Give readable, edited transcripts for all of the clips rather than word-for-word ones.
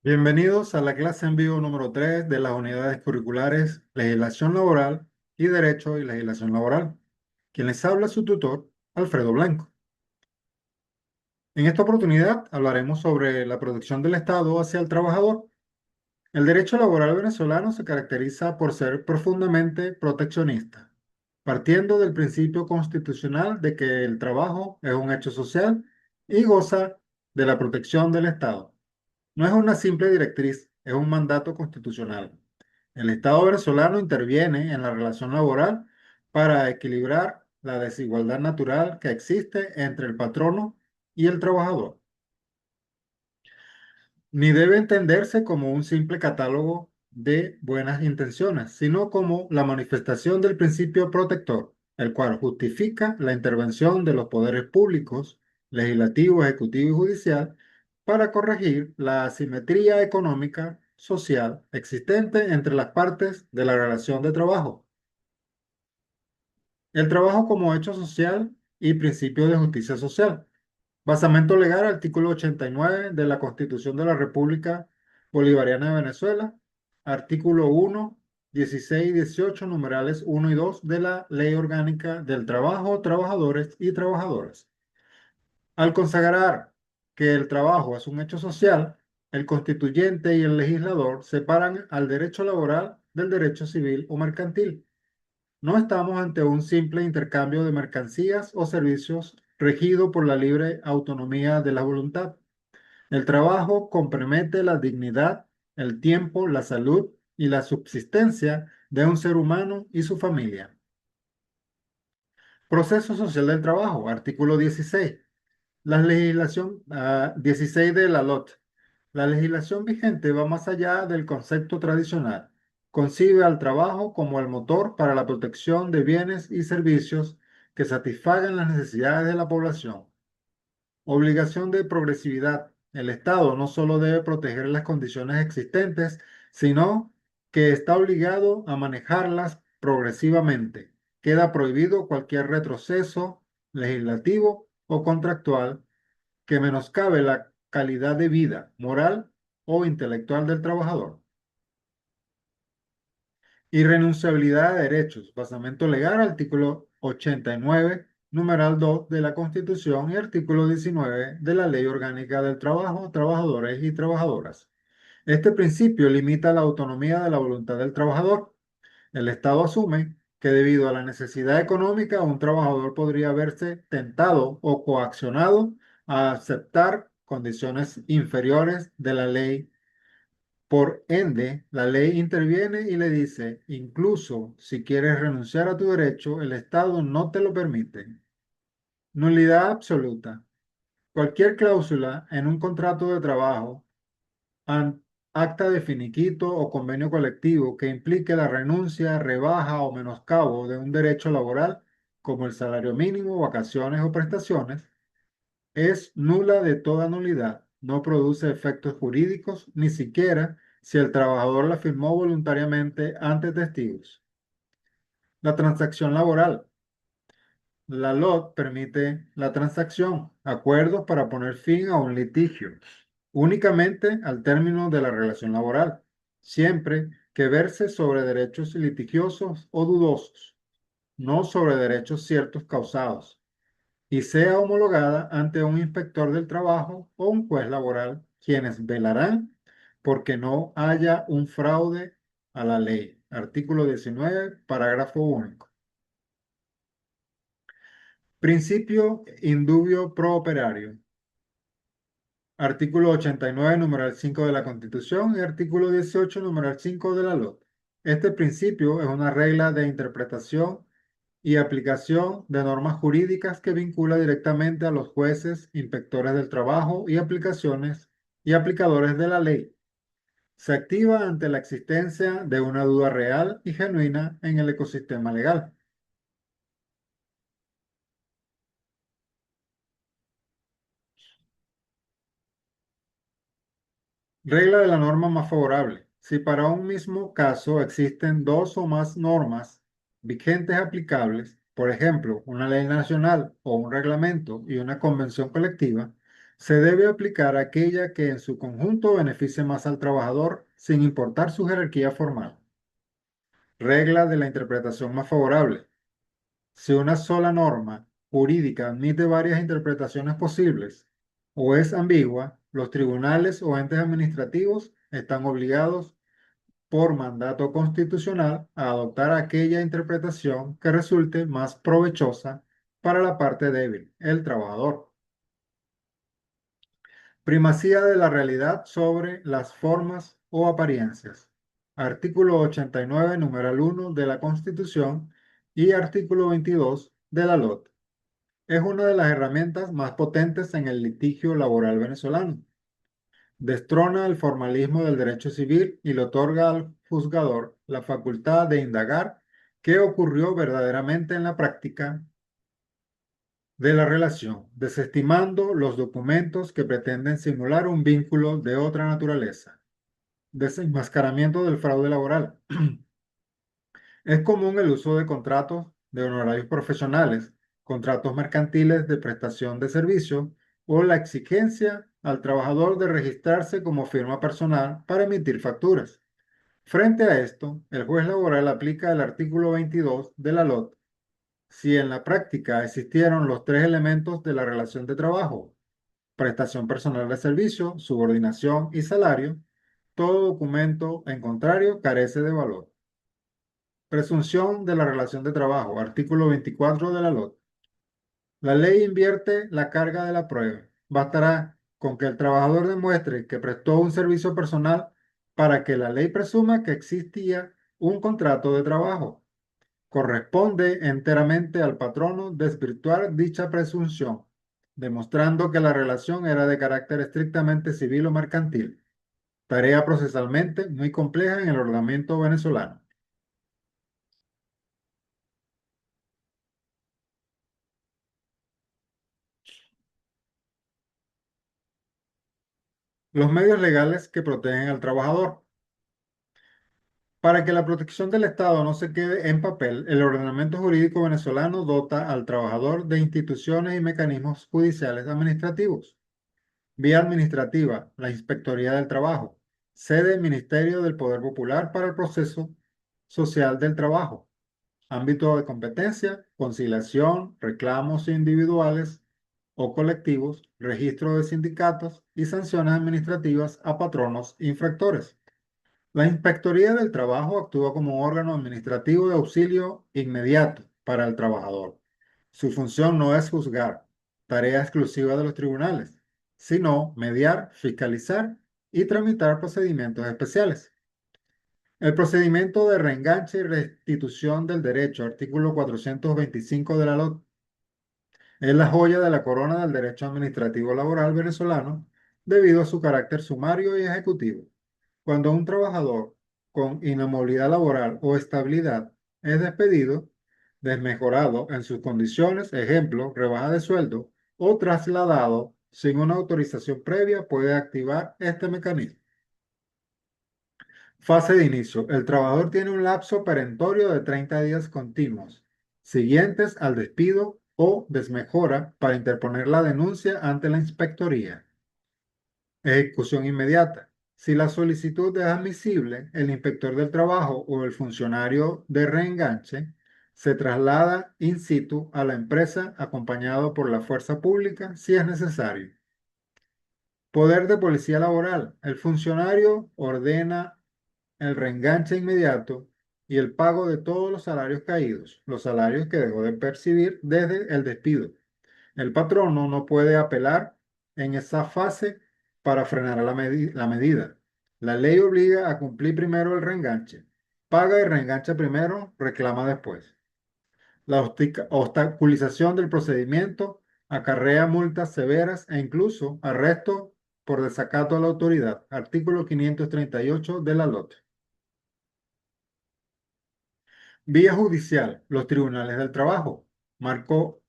Bienvenidos a la clase en vivo número 3 de las unidades curriculares Legislación Laboral y Derecho y Legislación Laboral. Quien les habla es su tutor, Alfredo Blanco. En esta oportunidad hablaremos sobre la protección del Estado hacia el trabajador. El derecho laboral venezolano se caracteriza por ser profundamente proteccionista, partiendo del principio constitucional de que el trabajo es un hecho social y goza de la protección del Estado. No es una simple directriz, es un mandato constitucional. El Estado venezolano interviene en la relación laboral para equilibrar la desigualdad natural que existe entre el patrono y el trabajador. Ni debe entenderse como un simple catálogo de buenas intenciones, sino como la manifestación del principio protector, el cual justifica la intervención de los poderes públicos, legislativo, ejecutivo y judicial, para corregir la asimetría económica, social existente entre las partes de la relación de trabajo. El trabajo como hecho social y principio de justicia social. Basamento legal, artículo 89 de la Constitución de la República Bolivariana de Venezuela, artículo 1, 16 y 18, numerales 1 y 2 de la Ley Orgánica del Trabajo, Trabajadores y Trabajadoras. Al consagrar que el trabajo es un hecho social, el constituyente y el legislador separan al derecho laboral del derecho civil o mercantil. No estamos ante un simple intercambio de mercancías o servicios regido por la libre autonomía de la voluntad. El trabajo compromete la dignidad, el tiempo, la salud y la subsistencia de un ser humano y su familia. Proceso social del trabajo, artículo 16. La legislación 16 de la LOT. La legislación vigente va más allá del concepto tradicional. Concibe al trabajo como el motor para la protección de bienes y servicios que satisfagan las necesidades de la población. Obligación de progresividad. El Estado no solo debe proteger las condiciones existentes, sino que está obligado a manejarlas progresivamente. Queda prohibido cualquier retroceso legislativo o contractual que menoscabe la calidad de vida moral o intelectual del trabajador. Irrenunciabilidad de derechos. Basamento legal, artículo 89, numeral 2 de la Constitución y artículo 19 de la Ley Orgánica del Trabajo, Trabajadores y Trabajadoras. Este principio limita la autonomía de la voluntad del trabajador. El Estado asume que debido a la necesidad económica, un trabajador podría verse tentado o coaccionado a aceptar condiciones inferiores de la ley. Por ende, la ley interviene y le dice, incluso si quieres renunciar a tu derecho, el Estado no te lo permite. Nulidad absoluta. Cualquier cláusula en un contrato de trabajo, an- acta de finiquito o convenio colectivo que implique la renuncia, rebaja o menoscabo de un derecho laboral, como el salario mínimo, vacaciones o prestaciones, es nula de toda nulidad, no produce efectos jurídicos, ni siquiera si el trabajador la firmó voluntariamente ante testigos. La transacción laboral. La LOT permite la transacción, acuerdos para poner fin a un litigio, únicamente al término de la relación laboral, siempre que verse sobre derechos litigiosos o dudosos, no sobre derechos ciertos causados y sea homologada ante un inspector del trabajo o un juez laboral, quienes velarán porque no haya un fraude a la ley. Artículo 19, parágrafo único. Principio indubio pro operario. Artículo 89, numeral 5 de la Constitución y artículo 18, numeral 5 de la LOT. Este principio es una regla de interpretación y aplicación de normas jurídicas que vincula directamente a los jueces, inspectores del trabajo y aplicaciones y aplicadores de la ley. Se activa ante la existencia de una duda real y genuina en el ecosistema legal. Regla de la norma más favorable. Si para un mismo caso existen dos o más normas vigentes aplicables, por ejemplo, una ley nacional o un reglamento y una convención colectiva, Se debe aplicar aquella que en su conjunto beneficie más al trabajador sin importar su jerarquía formal. Regla de la interpretación más favorable. Si una sola norma jurídica admite varias interpretaciones posibles o es ambigua, los tribunales o entes administrativos están obligados por mandato constitucional a adoptar aquella interpretación que resulte más provechosa para la parte débil, el trabajador. Primacía de la realidad sobre las formas o apariencias. Artículo 89, numeral 1 de la Constitución y artículo 22 de la LOT. Es una de las herramientas más potentes en el litigio laboral venezolano. Destrona el formalismo del derecho civil y le otorga al juzgador la facultad de indagar qué ocurrió verdaderamente en la práctica de la relación, desestimando los documentos que pretenden simular un vínculo de otra naturaleza. Desenmascaramiento del fraude laboral. Es común el uso de contratos de honorarios profesionales, contratos mercantiles de prestación de servicio o la exigencia al trabajador de registrarse como firma personal para emitir facturas. Frente a esto, el juez laboral aplica el artículo 22 de la LOT si en la práctica existieron los tres elementos de la relación de trabajo: prestación personal de servicio, subordinación y salario. Todo documento en contrario carece de valor. Presunción de la relación de trabajo, artículo 24 de la LOT. La ley invierte la carga de la prueba. Bastará con que el trabajador demuestre que prestó un servicio personal para que la ley presuma que existía un contrato de trabajo. Corresponde enteramente al patrono desvirtuar dicha presunción, demostrando que la relación era de carácter estrictamente civil o mercantil, tarea procesalmente muy compleja en el ordenamiento venezolano. Los medios legales que protegen al trabajador. Para que la protección del Estado no se quede en papel, el ordenamiento jurídico venezolano dota al trabajador de instituciones y mecanismos judiciales administrativos. Vía administrativa, la Inspectoría del Trabajo, sede Ministerio del Poder Popular para el Proceso Social del Trabajo. Ámbito de competencia: conciliación, reclamos individuales o colectivos, registro de sindicatos y sanciones administrativas a patronos infractores. La Inspectoría del Trabajo actúa como órgano administrativo de auxilio inmediato para el trabajador. Su función no es juzgar, tarea exclusiva de los tribunales, sino mediar, fiscalizar y tramitar procedimientos especiales. El procedimiento de reenganche y restitución del derecho, artículo 425 de la LOT, es la joya de la corona del derecho administrativo laboral venezolano debido a su carácter sumario y ejecutivo. Cuando un trabajador con inamovilidad laboral o estabilidad es despedido, desmejorado en sus condiciones, ejemplo, rebaja de sueldo, o trasladado sin una autorización previa, puede activar este mecanismo. Fase de inicio. El trabajador tiene un lapso perentorio de 30 días continuos, siguientes al despido o desmejora, para interponer la denuncia ante la inspectoría. Ejecución inmediata. Si la solicitud es admisible, el inspector del trabajo o el funcionario de reenganche se traslada in situ a la empresa acompañado por la fuerza pública si es necesario. Poder de policía laboral. El funcionario ordena el reenganche inmediato y el pago de todos los salarios caídos, los salarios que dejó de percibir desde el despido. El patrono no puede apelar en esa fase para frenar la medida. La ley obliga a cumplir primero el reenganche. Paga y reengancha primero, reclama después. La obstaculización del procedimiento acarrea multas severas e incluso arresto por desacato a la autoridad. Artículo 538 de la LOT. Vía judicial, los tribunales del trabajo. Marco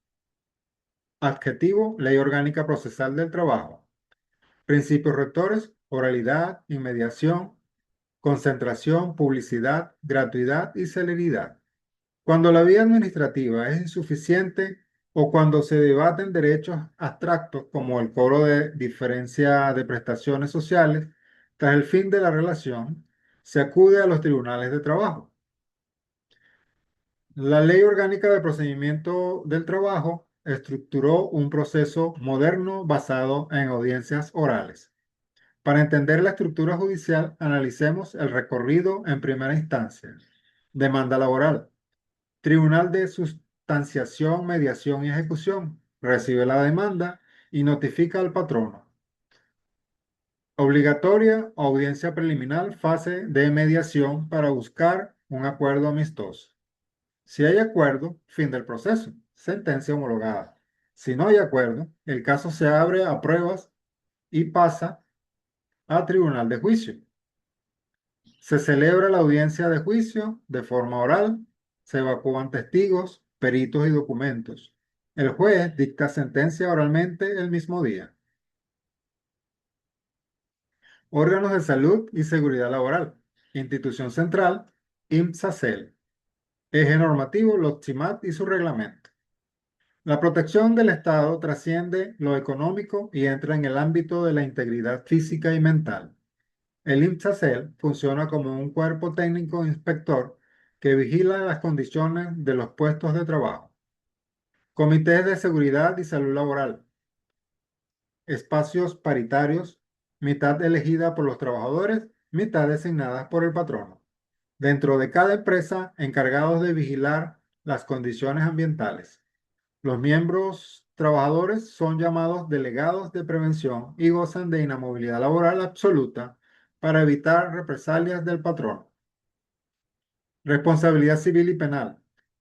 adjetivo, Ley Orgánica Procesal del Trabajo. Principios rectores: oralidad, inmediación, concentración, publicidad, gratuidad y celeridad. Cuando la vía administrativa es insuficiente, o cuando se debaten derechos abstractos como el cobro de diferencia de prestaciones sociales, tras el fin de la relación, se acude a los tribunales de trabajo. La Ley Orgánica de Procedimiento del Trabajo estructuró un proceso moderno basado en audiencias orales. Para entender la estructura judicial, analicemos el recorrido en primera instancia. Demanda laboral. Tribunal de sustanciación, mediación y ejecución. Recibe la demanda y notifica al patrono. Obligatoria o audiencia preliminar, fase de mediación para buscar un acuerdo amistoso. Si hay acuerdo, fin del proceso. Sentencia homologada. Si no hay acuerdo, el caso se abre a pruebas y pasa a tribunal de juicio. Se celebra la audiencia de juicio de forma oral, se evacúan testigos, peritos y documentos. El juez dicta sentencia oralmente el mismo día. Órganos de salud y seguridad laboral. Institución central, IMSACEL. Eje normativo, LOCTIMAT y su reglamento. La protección del Estado trasciende lo económico y entra en el ámbito de la integridad física y mental. El IMSACEL funciona como un cuerpo técnico inspector que vigila las condiciones de los puestos de trabajo. Comités de seguridad y salud laboral. Espacios paritarios, mitad elegida por los trabajadores, mitad designadas por el patrono. Dentro de cada empresa, encargados de vigilar las condiciones ambientales. Los miembros trabajadores son llamados delegados de prevención y gozan de inamovilidad laboral absoluta para evitar represalias del patrón. Responsabilidad civil y penal.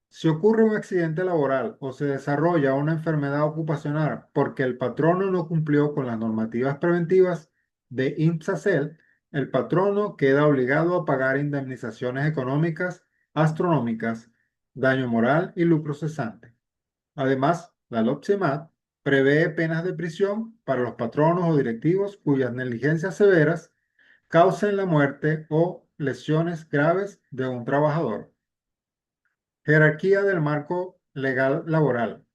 Si ocurre un accidente laboral o se desarrolla una enfermedad ocupacional porque el patrono no cumplió con las normativas preventivas de IMSACEL, el patrono queda obligado a pagar indemnizaciones económicas astronómicas, daño moral y lucro cesante. Además, la LOPSEMAT prevé penas de prisión para los patronos o directivos cuyas negligencias severas causen la muerte o lesiones graves de un trabajador. Jerarquía del marco legal laboral.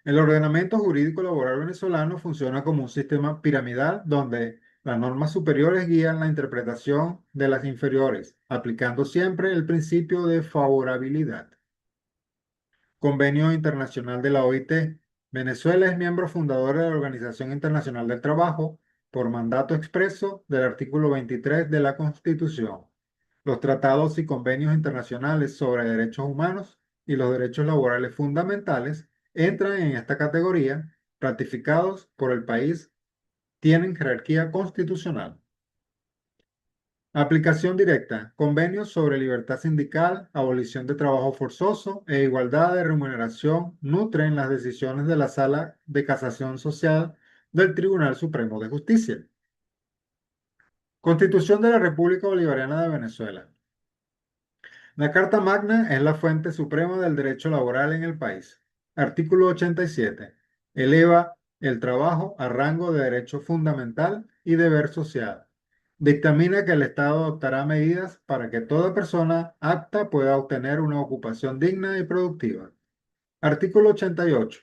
El ordenamiento jurídico laboral venezolano funciona como un sistema piramidal donde las normas superiores guían la interpretación de las inferiores, aplicando siempre el principio de favorabilidad. Convenio Internacional de la OIT. Venezuela es miembro fundador de la Organización Internacional del Trabajo por mandato expreso del artículo 23 de la Constitución. Los tratados y convenios internacionales sobre derechos humanos y los derechos laborales fundamentales entran en esta categoría, ratificados por el país, tienen jerarquía constitucional. Aplicación directa. Convenios sobre libertad sindical, abolición de trabajo forzoso e igualdad de remuneración nutren las decisiones de la Sala de Casación Social del Tribunal Supremo de Justicia. Constitución de la República Bolivariana de Venezuela. La Carta Magna es la fuente suprema del derecho laboral en el país. Artículo 87. Eleva el trabajo a rango de derecho fundamental y deber social. Dictamina que el Estado adoptará medidas para que toda persona apta pueda obtener una ocupación digna y productiva. Artículo 88.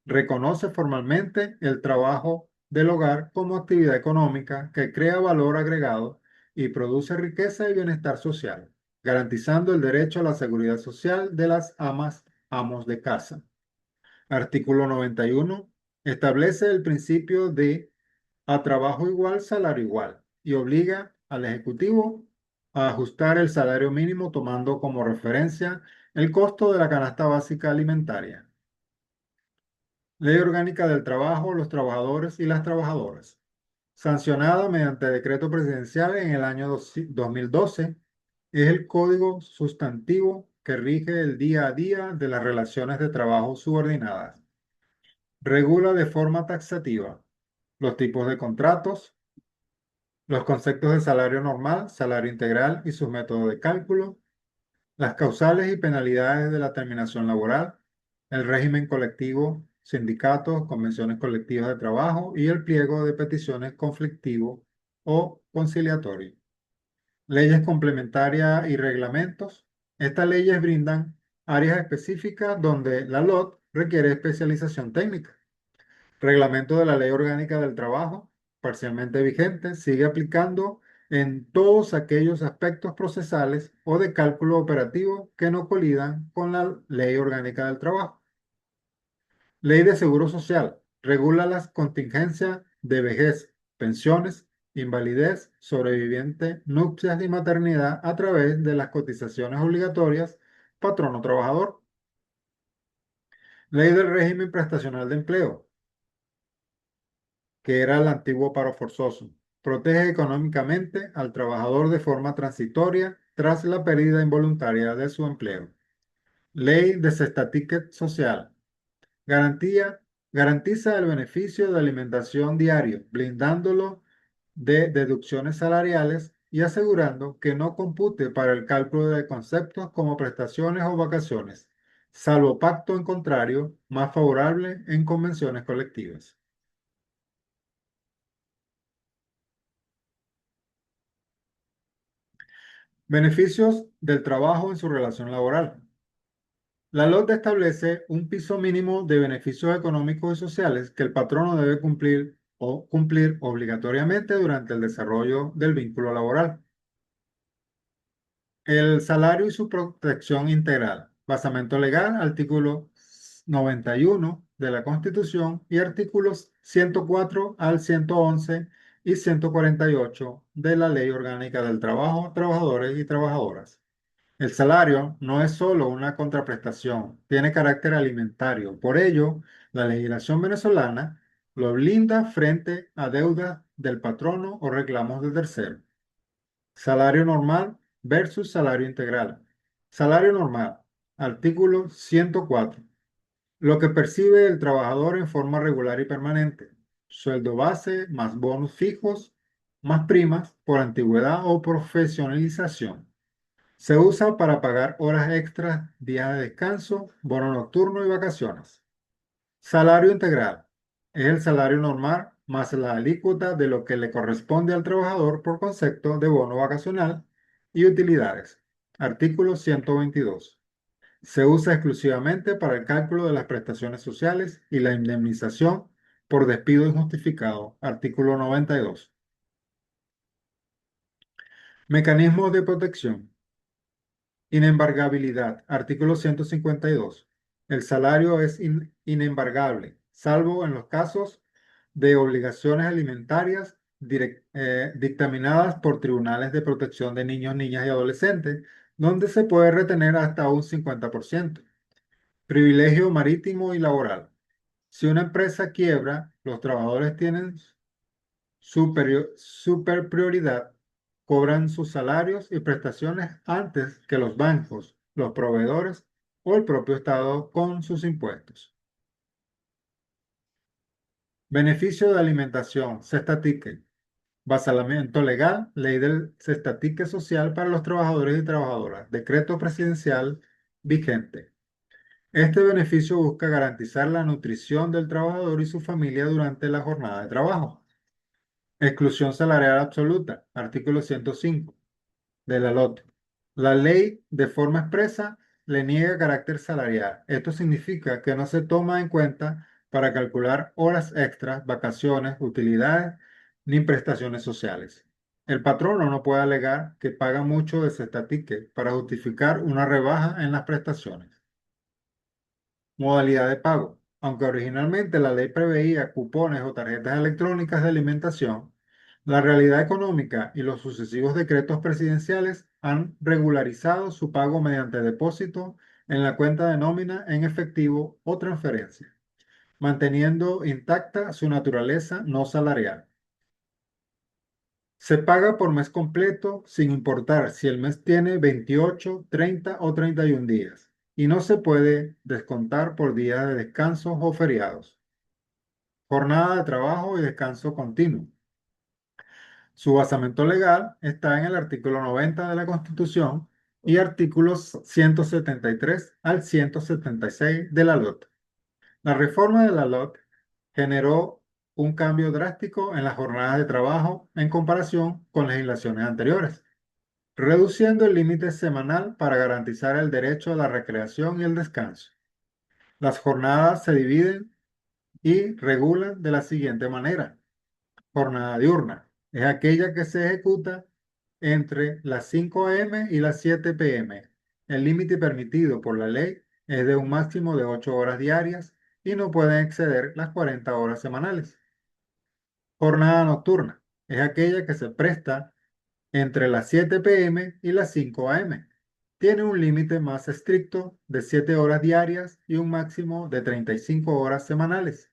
Reconoce formalmente el trabajo del hogar como actividad económica que crea valor agregado y produce riqueza y bienestar social, garantizando el derecho a la seguridad social de las amas, amos de casa. Artículo 91. Establece el principio de a trabajo igual, salario igual, y obliga al Ejecutivo a ajustar el salario mínimo tomando como referencia el costo de la canasta básica alimentaria. Ley Orgánica del Trabajo, los trabajadores y las trabajadoras. Sancionada mediante decreto presidencial en el año 2012, es el código sustantivo que rige el día a día de las relaciones de trabajo subordinadas. Regula de forma taxativa los tipos de contratos, los conceptos de salario normal, salario integral y sus métodos de cálculo, las causales y penalidades de la terminación laboral, el régimen colectivo, sindicatos, convenciones colectivas de trabajo y el pliego de peticiones conflictivo o conciliatorio. Leyes complementarias y reglamentos. Estas leyes brindan áreas específicas donde la LOT requiere especialización técnica. Reglamento de la Ley Orgánica del Trabajo, parcialmente vigente, sigue aplicando en todos aquellos aspectos procesales o de cálculo operativo que no colidan con la Ley Orgánica del Trabajo. Ley de Seguro Social. Regula las contingencias de vejez, pensiones, invalidez, sobreviviente, nupcias y maternidad a través de las cotizaciones obligatorias patrono-trabajador. Ley del régimen prestacional de empleo, que era el antiguo paro forzoso. Protege económicamente al trabajador de forma transitoria tras la pérdida involuntaria de su empleo. Ley de Cestaticket Social. Garantía, garantiza el beneficio de alimentación diario, blindándolo de deducciones salariales y asegurando que no compute para el cálculo de conceptos como prestaciones o vacaciones, salvo pacto en contrario, más favorable en convenciones colectivas. Beneficios del trabajo en su relación laboral. La LOT establece un piso mínimo de beneficios económicos y sociales que el patrono debe cumplir obligatoriamente durante el desarrollo del vínculo laboral. El salario y su protección integral. Basamento legal, artículo 91 de la Constitución y artículos 104 al 111 y 148 de la Ley Orgánica del Trabajo, Trabajadores y Trabajadoras. El salario no es solo una contraprestación, tiene carácter alimentario. Por ello, la legislación venezolana lo blinda frente a deudas del patrono o reclamos de tercero. Salario normal versus salario integral. Salario normal, artículo 104. Lo que percibe el trabajador en forma regular y permanente. Sueldo base más bonos fijos, más primas por antigüedad o profesionalización. Se usa para pagar horas extras, días de descanso, bono nocturno y vacaciones. Salario integral. Es el salario normal más la alícuota de lo que le corresponde al trabajador por concepto de bono vacacional y utilidades. Artículo 122. Se usa exclusivamente para el cálculo de las prestaciones sociales y la indemnización por despido injustificado. Artículo 92. Mecanismos de protección. Inembargabilidad. Artículo 152. El salario es inembargable, salvo en los casos de obligaciones alimentarias dictaminadas por tribunales de protección de niños, niñas y adolescentes, donde se puede retener hasta un 50%. Privilegio marítimo y laboral. Si una empresa quiebra, los trabajadores tienen super prioridad, cobran sus salarios y prestaciones antes que los bancos, los proveedores o el propio Estado con sus impuestos. Beneficio de alimentación, cesta ticket. Basamento legal, ley del cesta ticket social para los trabajadores y trabajadoras. Decreto presidencial vigente. Este beneficio busca garantizar la nutrición del trabajador y su familia durante la jornada de trabajo. Exclusión salarial absoluta, artículo 105 de la LOT. La ley de forma expresa le niega carácter salarial. Esto significa que no se toma en cuenta para calcular horas extras, vacaciones, utilidades ni prestaciones sociales. El patrono no puede alegar que paga mucho de cesta ticket para justificar una rebaja en las prestaciones. Modalidad de pago. Aunque originalmente la ley preveía cupones o tarjetas electrónicas de alimentación, la realidad económica y los sucesivos decretos presidenciales han regularizado su pago mediante depósito en la cuenta de nómina en efectivo o transferencia, manteniendo intacta su naturaleza no salarial. Se paga por mes completo sin importar si el mes tiene 28, 30 o 31 días y no se puede descontar por días de descanso o feriados. Jornada de trabajo y descanso continuo. Su basamento legal está en el artículo 90 de la Constitución y artículos 173 al 176 de la LOT. La reforma de la LOT generó un cambio drástico en las jornadas de trabajo en comparación con legislaciones anteriores, reduciendo el límite semanal para garantizar el derecho a la recreación y el descanso. Las jornadas se dividen y regulan de la siguiente manera. Jornada diurna es aquella que se ejecuta entre las 5 a.m. y las 7 p.m. El límite permitido por la ley es de un máximo de 8 horas diarias y no pueden exceder las 40 horas semanales. Jornada nocturna es aquella que se presta entre las 7 p.m. y las 5 a.m. Tiene un límite más estricto de 7 horas diarias y un máximo de 35 horas semanales.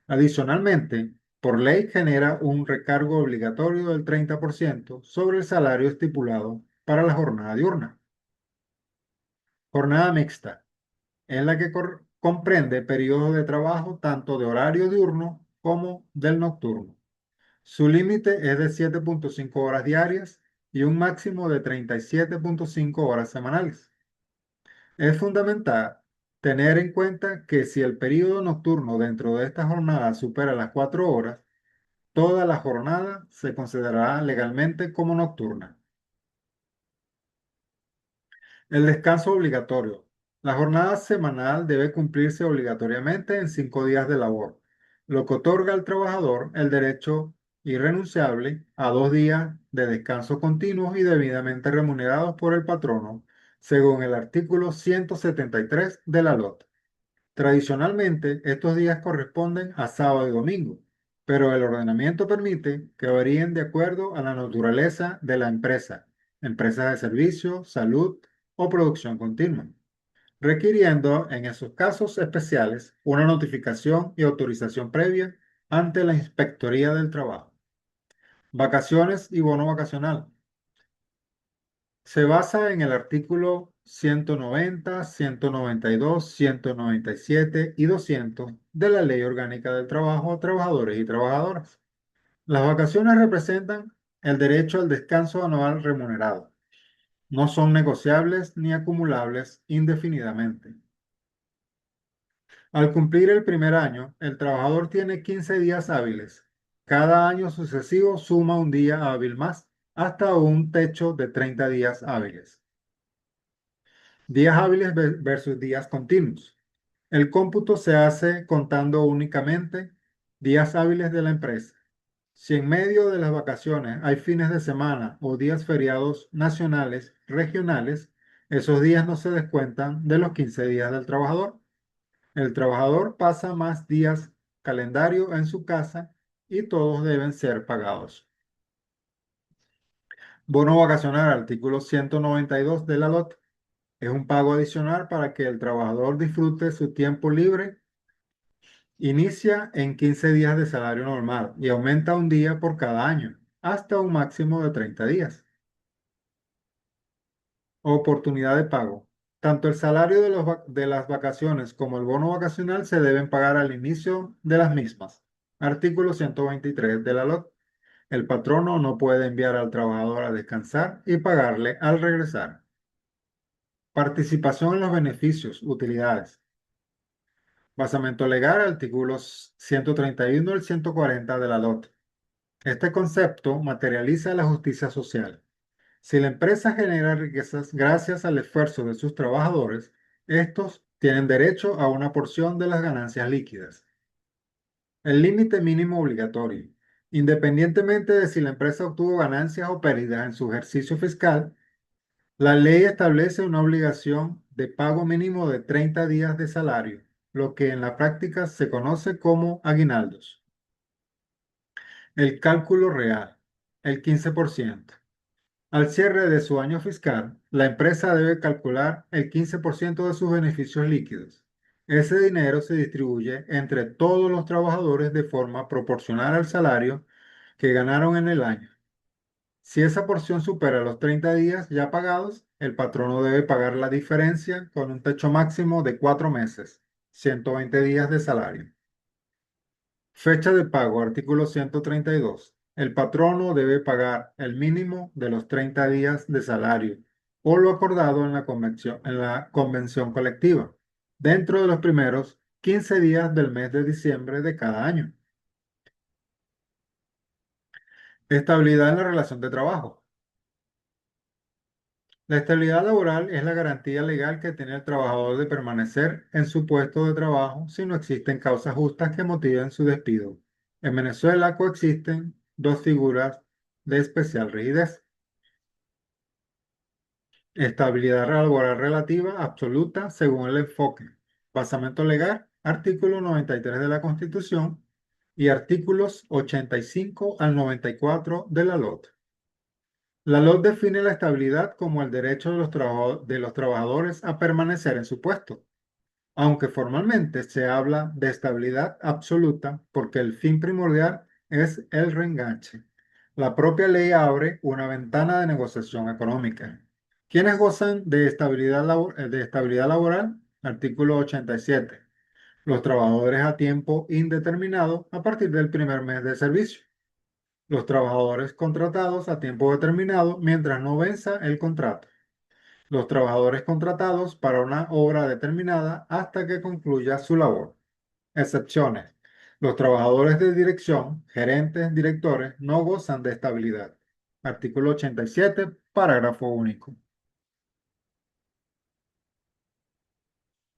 Adicionalmente, por ley genera un recargo obligatorio del 30% sobre el salario estipulado para la jornada diurna. Jornada mixta, en la que comprende periodos de trabajo tanto de horario diurno como del nocturno. Su límite es de 7,5 horas diarias y un máximo de 37,5 horas semanales. Es fundamental tener en cuenta que si el periodo nocturno dentro de esta jornada supera las 4 horas, toda la jornada se considerará legalmente como nocturna. El descanso obligatorio. La jornada semanal debe cumplirse obligatoriamente en 5 días de labor, lo que otorga al trabajador el derecho irrenunciable a 2 días de descanso continuos y debidamente remunerados por el patrono, según el artículo 173 de la LOT. Tradicionalmente, estos días corresponden a sábado y domingo, pero el ordenamiento permite que varíen de acuerdo a la naturaleza de la empresa de servicio, salud o producción continua, requiriendo en esos casos especiales una notificación y autorización previa ante la Inspectoría del Trabajo. Vacaciones y bono vacacional. Se basa en el artículo 190, 192, 197 y 200 de la Ley Orgánica del Trabajo a trabajadores y trabajadoras. Las vacaciones representan el derecho al descanso anual remunerado. No son negociables ni acumulables indefinidamente. Al cumplir el primer año, el trabajador tiene 15 días hábiles. Cada año sucesivo suma un día hábil más hasta un techo de 30 días hábiles. Días hábiles versus días continuos. El cómputo se hace contando únicamente días hábiles de la empresa. Si en medio de las vacaciones hay fines de semana o días feriados nacionales, regionales, esos días no se descuentan de los 15 días del trabajador. El trabajador pasa más días calendario en su casa y todos deben ser pagados. Bono vacacional, artículo 192 de la LOT. Es un pago adicional para que el trabajador disfrute su tiempo libre. Inicia en 15 días de salario normal y aumenta un día por cada año, hasta un máximo de 30 días. Oportunidad de pago. Tanto el salario de las vacaciones como el bono vacacional se deben pagar al inicio de las mismas. Artículo 123 de la LOT. El patrono no puede enviar al trabajador a descansar y pagarle al regresar. Participación en los beneficios, utilidades. Basamento legal, artículos 131 al 140 de la LOT. Este concepto materializa la justicia social. Si la empresa genera riquezas gracias al esfuerzo de sus trabajadores, estos tienen derecho a una porción de las ganancias líquidas. El límite mínimo obligatorio. Independientemente de si la empresa obtuvo ganancias o pérdidas en su ejercicio fiscal, la ley establece una obligación de pago mínimo de 30 días de salario, lo que en la práctica se conoce como aguinaldos. El cálculo real, el 15%. Al cierre de su año fiscal, la empresa debe calcular el 15% de sus beneficios líquidos. Ese dinero se distribuye entre todos los trabajadores de forma proporcional al salario que ganaron en el año. Si esa porción supera los 30 días ya pagados, el patrono debe pagar la diferencia con un techo máximo de 4 meses, 120 días de salario. Fecha de pago, artículo 132. El patrono debe pagar el mínimo de los 30 días de salario o lo acordado en la convención colectiva, dentro de los primeros 15 días del mes de diciembre de cada año. Estabilidad en la relación de trabajo. La estabilidad laboral es la garantía legal que tiene el trabajador de permanecer en su puesto de trabajo si no existen causas justas que motiven su despido. En Venezuela coexisten dos figuras de especial rigidez: estabilidad laboral relativa absoluta según el enfoque. Basamento legal, artículo 93 de la Constitución y artículos 85 al 94 de la LOT. La LOT define la estabilidad como el derecho de los trabajadores a permanecer en su puesto, aunque formalmente se habla de estabilidad absoluta porque el fin primordial es el reenganche. La propia ley abre una ventana de negociación económica. ¿Quiénes gozan de de estabilidad laboral? Artículo 87. Los trabajadores a tiempo indeterminado a partir del primer mes de servicio. Los trabajadores contratados a tiempo determinado mientras no venza el contrato. Los trabajadores contratados para una obra determinada hasta que concluya su labor. Excepciones. Los trabajadores de dirección, gerentes, directores, no gozan de estabilidad. Artículo 87, parágrafo único.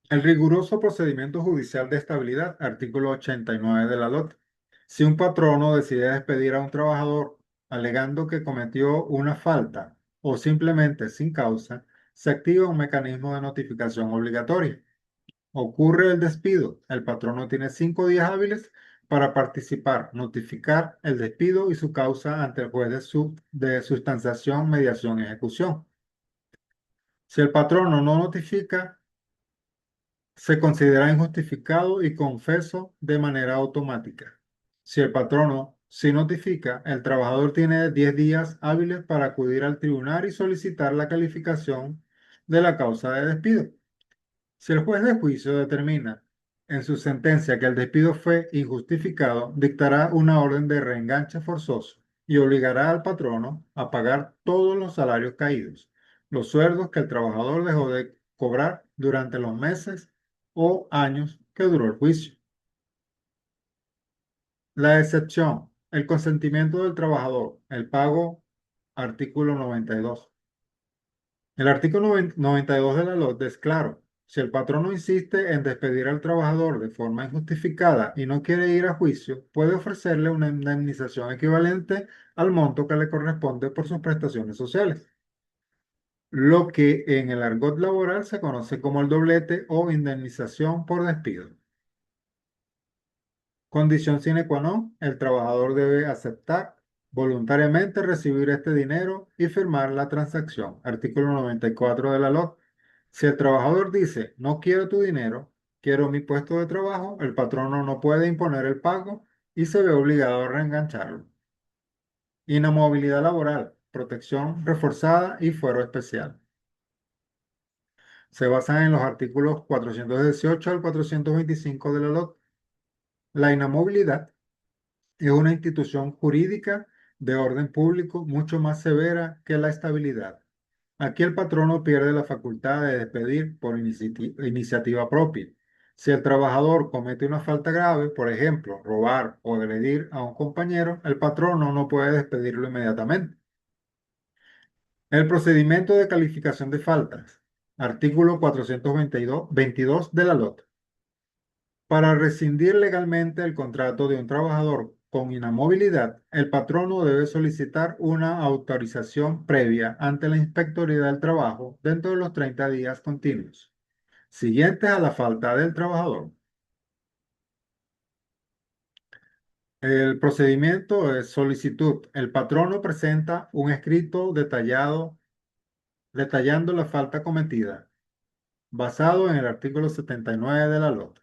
El riguroso procedimiento judicial de estabilidad, artículo 89 de la LOT. Si un patrono decide despedir a un trabajador alegando que cometió una falta o simplemente sin causa, se activa un mecanismo de notificación obligatoria. Ocurre el despido. El patrono tiene 5 días hábiles para participar, notificar el despido y su causa ante el juez de sustanciación, mediación y ejecución. Si el patrono no notifica, se considera injustificado y confeso de manera automática. Si el patrono sí notifica, el trabajador tiene 10 días hábiles para acudir al tribunal y solicitar la calificación de la causa de despido. Si el juez de juicio determina en su sentencia que el despido fue injustificado, dictará una orden de reenganche forzoso y obligará al patrono a pagar todos los salarios caídos, los sueldos que el trabajador dejó de cobrar durante los meses o años que duró el juicio. La excepción, el consentimiento del trabajador, el pago, artículo 92. El artículo 92 de la LOT es claro. Si el patrono insiste en despedir al trabajador de forma injustificada y no quiere ir a juicio, puede ofrecerle una indemnización equivalente al monto que le corresponde por sus prestaciones sociales, lo que en el argot laboral se conoce como el doblete o indemnización por despido. Condición sine qua non, el trabajador debe aceptar voluntariamente recibir este dinero y firmar la transacción. Artículo 94 de la LOC. Si el trabajador dice, no quiero tu dinero, quiero mi puesto de trabajo, el patrono no puede imponer el pago y se ve obligado a reengancharlo. Inamovilidad laboral, protección reforzada y fuero especial. Se basan en los artículos 418 al 425 de la LOC. La inamovilidad es una institución jurídica de orden público mucho más severa que la estabilidad. Aquí el patrono pierde la facultad de despedir por iniciativa propia. Si el trabajador comete una falta grave, por ejemplo, robar o agredir a un compañero, el patrono no puede despedirlo inmediatamente. El procedimiento de calificación de faltas. Artículo 422 de la LOT. Para rescindir legalmente el contrato de un trabajador con inamovilidad, el patrono debe solicitar una autorización previa ante la Inspectoría del Trabajo dentro de los 30 días continuos, siguientes a la falta del trabajador. El procedimiento es solicitud. El patrono presenta un escrito detallando la falta cometida, basado en el artículo 79 de la LOT.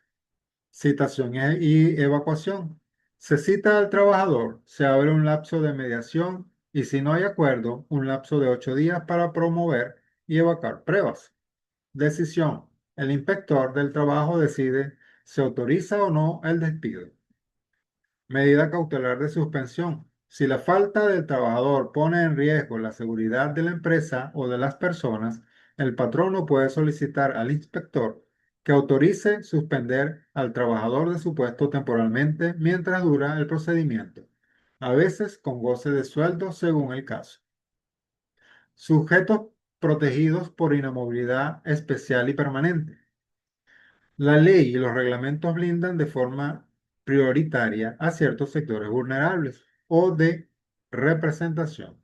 Citación y evacuación. Se cita al trabajador, se abre un lapso de mediación y si no hay acuerdo, un lapso de 8 días para promover y evacuar pruebas. Decisión. El inspector del trabajo decide si autoriza o no el despido. Medida cautelar de suspensión. Si la falta del trabajador pone en riesgo la seguridad de la empresa o de las personas, el patrono puede solicitar al inspector que autorice suspender al trabajador de su puesto temporalmente mientras dura el procedimiento, a veces con goce de sueldo según el caso. Sujetos protegidos por inamovilidad especial y permanente. La ley y los reglamentos blindan de forma prioritaria a ciertos sectores vulnerables o de representación.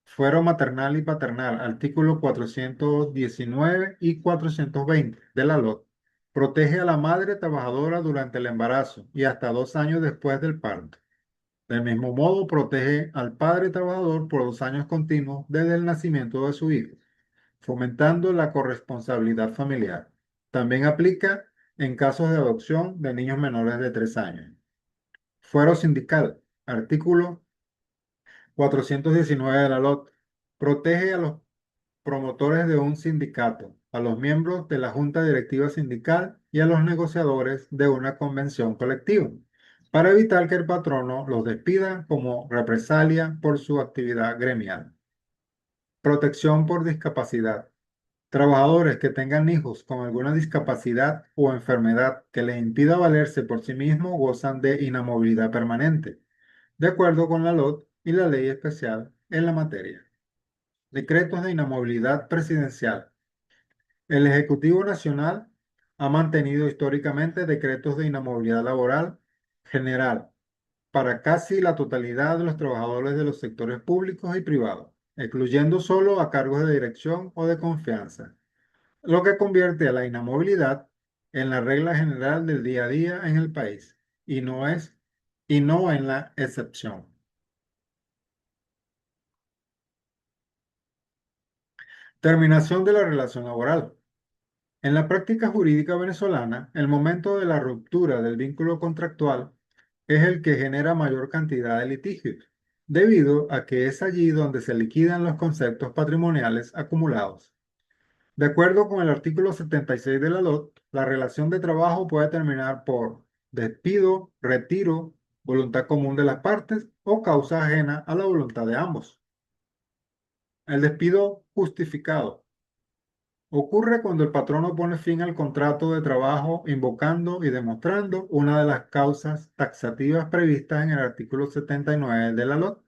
Fuero maternal y paternal, artículo 419 y 420 de la LOT. Protege a la madre trabajadora durante el embarazo y hasta 2 años después del parto. Del mismo modo, protege al padre trabajador por 2 años continuos desde el nacimiento de su hijo, fomentando la corresponsabilidad familiar. También aplica en casos de adopción de niños menores de 3 años. Fuero sindical, artículo 419 de la LOT. Protege a los promotores de un sindicato, a los miembros de la junta directiva sindical y a los negociadores de una convención colectiva, para evitar que el patrono los despida como represalia por su actividad gremial. Protección por discapacidad. Trabajadores que tengan hijos con alguna discapacidad o enfermedad que les impida valerse por sí mismos gozan de inamovilidad permanente, de acuerdo con la LOT y la ley especial en la materia. Decretos de inamovilidad presidencial. El Ejecutivo Nacional ha mantenido históricamente decretos de inamovilidad laboral general para casi la totalidad de los trabajadores de los sectores públicos y privados, excluyendo solo a cargos de dirección o de confianza, lo que convierte a la inamovilidad en la regla general del día a día en el país y no en la excepción. Terminación de la relación laboral. En la práctica jurídica venezolana, el momento de la ruptura del vínculo contractual es el que genera mayor cantidad de litigios, debido a que es allí donde se liquidan los conceptos patrimoniales acumulados. De acuerdo con el artículo 76 de la LOT, la relación de trabajo puede terminar por despido, retiro, voluntad común de las partes o causa ajena a la voluntad de ambos. El despido justificado ocurre cuando el patrono pone fin al contrato de trabajo invocando y demostrando una de las causas taxativas previstas en el artículo 79 de la LOT.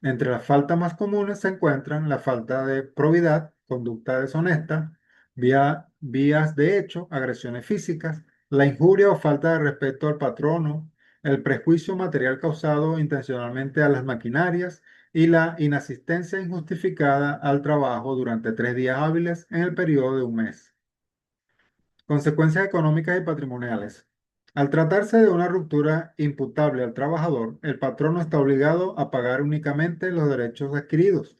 Entre las faltas más comunes se encuentran la falta de probidad, conducta deshonesta, vías de hecho, agresiones físicas, la injuria o falta de respeto al patrono, el prejuicio material causado intencionalmente a las maquinarias y la inasistencia injustificada al trabajo durante 3 días hábiles en el periodo de un mes. Consecuencias económicas y patrimoniales. Al tratarse de una ruptura imputable al trabajador, el patrono está obligado a pagar únicamente los derechos adquiridos.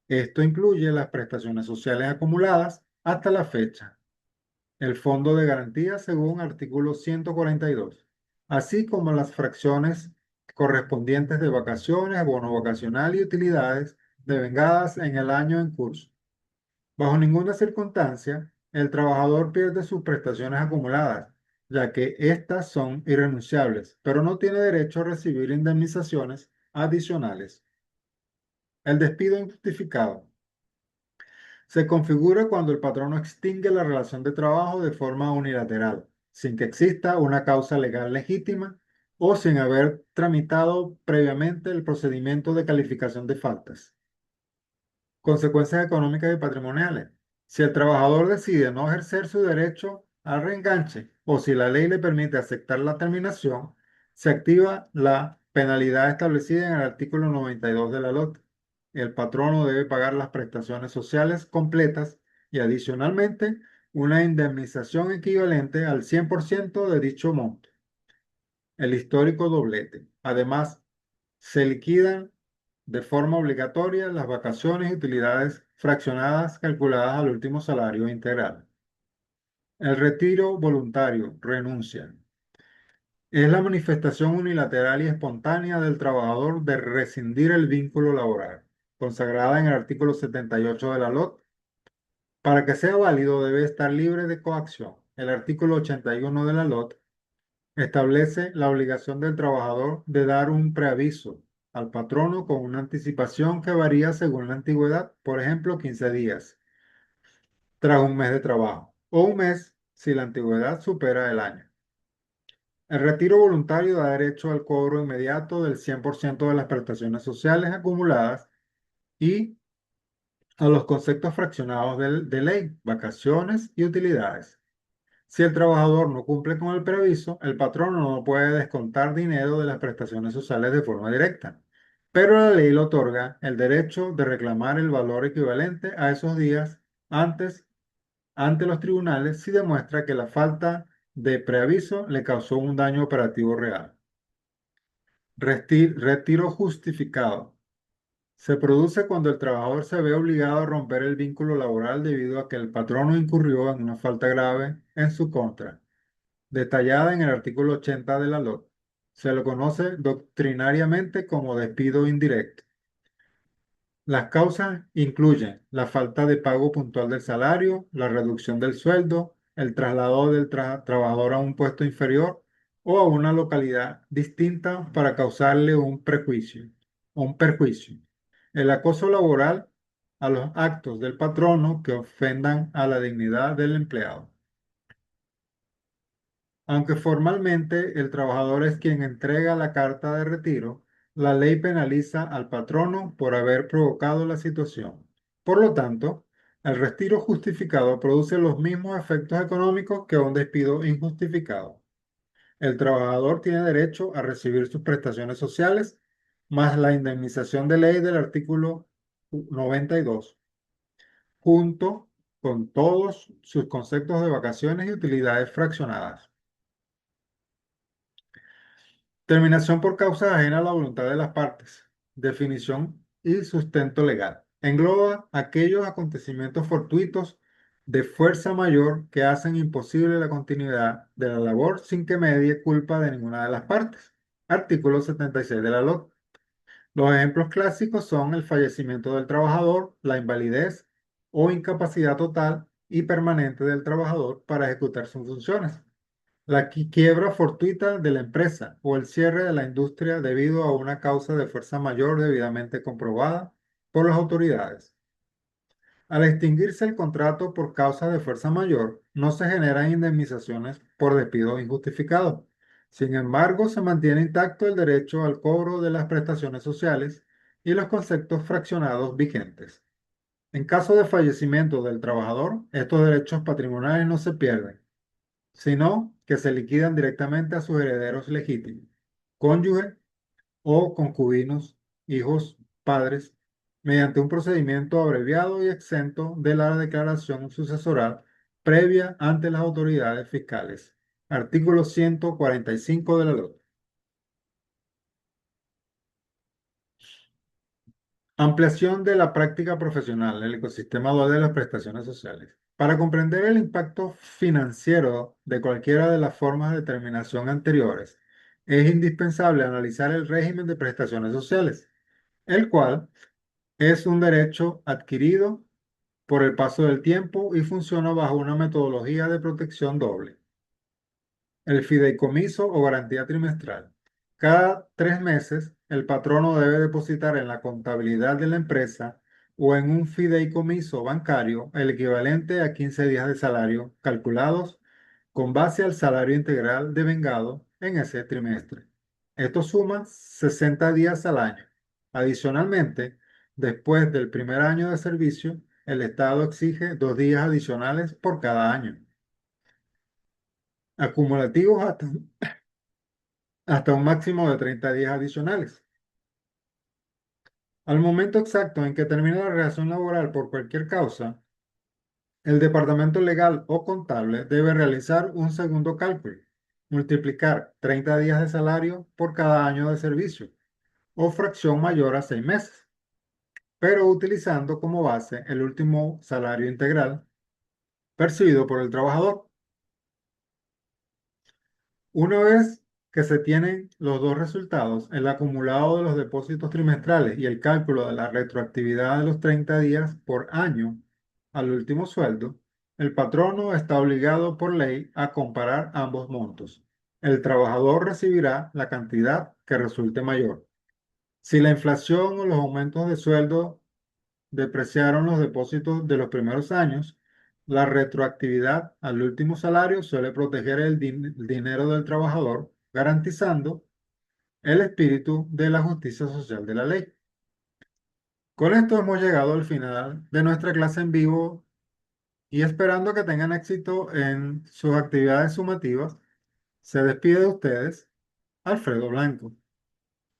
Esto incluye las prestaciones sociales acumuladas hasta la fecha, el fondo de garantía según artículo 142, así como las fracciones correspondientes de vacaciones, bono vacacional y utilidades devengadas en el año en curso. Bajo ninguna circunstancia, el trabajador pierde sus prestaciones acumuladas, ya que éstas son irrenunciables, pero no tiene derecho a recibir indemnizaciones adicionales. El despido injustificado se configura cuando el patrono extingue la relación de trabajo de forma unilateral, sin que exista una causa legal legítima o sin haber tramitado previamente el procedimiento de calificación de faltas. Consecuencias económicas y patrimoniales. Si el trabajador decide no ejercer su derecho al reenganche o si la ley le permite aceptar la terminación, se activa la penalidad establecida en el artículo 92 de la LOT. El patrono debe pagar las prestaciones sociales completas y adicionalmente una indemnización equivalente al 100% de dicho monto. El histórico doblete. Además, se liquidan de forma obligatoria las vacaciones y utilidades fraccionadas calculadas al último salario integral. El retiro voluntario, renuncia, es la manifestación unilateral y espontánea del trabajador de rescindir el vínculo laboral, consagrada en el artículo 78 de la LOT. Para que sea válido debe estar libre de coacción. El artículo 81 de la LOT establece la obligación del trabajador de dar un preaviso al patrono con una anticipación que varía según la antigüedad, por ejemplo, 15 días tras un mes de trabajo, o un mes si la antigüedad supera el año. El retiro voluntario da derecho al cobro inmediato del 100% de las prestaciones sociales acumuladas y a los conceptos fraccionados de ley, vacaciones y utilidades. Si el trabajador no cumple con el preaviso, el patrono no puede descontar dinero de las prestaciones sociales de forma directa, pero la ley le otorga el derecho de reclamar el valor equivalente a esos días antes ante los tribunales si demuestra que la falta de preaviso le causó un daño operativo real. Retiro justificado. Se produce cuando el trabajador se ve obligado a romper el vínculo laboral debido a que el patrono incurrió en una falta grave en su contra, detallada en el artículo 80 de la LOT. Se lo conoce doctrinariamente como despido indirecto. Las causas incluyen la falta de pago puntual del salario, la reducción del sueldo, el traslado del trabajador a un puesto inferior o a una localidad distinta para causarle un prejuicio o un perjuicio. El acoso laboral a los actos del patrono que ofendan a la dignidad del empleado. Aunque formalmente el trabajador es quien entrega la carta de retiro, la ley penaliza al patrono por haber provocado la situación. Por lo tanto, el retiro justificado produce los mismos efectos económicos que un despido injustificado. El trabajador tiene derecho a recibir sus prestaciones sociales más la indemnización de ley del artículo 92, junto con todos sus conceptos de vacaciones y utilidades fraccionadas. Terminación por causa ajena a la voluntad de las partes. Definición y sustento legal. Engloba aquellos acontecimientos fortuitos de fuerza mayor que hacen imposible la continuidad de la labor sin que medie culpa de ninguna de las partes. Artículo 76 de la LOC. Los ejemplos clásicos son el fallecimiento del trabajador, la invalidez o incapacidad total y permanente del trabajador para ejecutar sus funciones, la quiebra fortuita de la empresa o el cierre de la industria debido a una causa de fuerza mayor debidamente comprobada por las autoridades. Al extinguirse el contrato por causa de fuerza mayor, no se generan indemnizaciones por despido injustificado. Sin embargo, se mantiene intacto el derecho al cobro de las prestaciones sociales y los conceptos fraccionados vigentes. En caso de fallecimiento del trabajador, estos derechos patrimoniales no se pierden, sino que se liquidan directamente a sus herederos legítimos, cónyuge o concubinos, hijos, padres, mediante un procedimiento abreviado y exento de la declaración sucesoral previa ante las autoridades fiscales. Artículo 145 de la ley. Ampliación de la práctica profesional, el ecosistema dual de las prestaciones sociales. Para comprender el impacto financiero de cualquiera de las formas de determinación anteriores, es indispensable analizar el régimen de prestaciones sociales, el cual es un derecho adquirido por el paso del tiempo y funciona bajo una metodología de protección doble. El fideicomiso o garantía trimestral. Cada 3 meses, el patrono debe depositar en la contabilidad de la empresa o en un fideicomiso bancario el equivalente a 15 días de salario calculados con base al salario integral devengado en ese trimestre. Esto suma 60 días al año. Adicionalmente, después del primer año de servicio, el Estado exige 2 días adicionales por cada año, acumulativos hasta un máximo de 30 días adicionales. Al momento exacto en que termina la relación laboral por cualquier causa, el departamento legal o contable debe realizar un segundo cálculo, multiplicar 30 días de salario por cada año de servicio o fracción mayor a 6 meses, pero utilizando como base el último salario integral percibido por el trabajador. Una vez que se tienen los dos resultados, el acumulado de los depósitos trimestrales y el cálculo de la retroactividad de los 30 días por año al último sueldo, el patrono está obligado por ley a comparar ambos montos. El trabajador recibirá la cantidad que resulte mayor. Si la inflación o los aumentos de sueldo depreciaron los depósitos de los primeros años, la retroactividad al último salario suele proteger el dinero del trabajador, garantizando el espíritu de la justicia social de la ley. Con esto hemos llegado al final de nuestra clase en vivo y esperando que tengan éxito en sus actividades sumativas, se despide de ustedes Alfredo Blanco.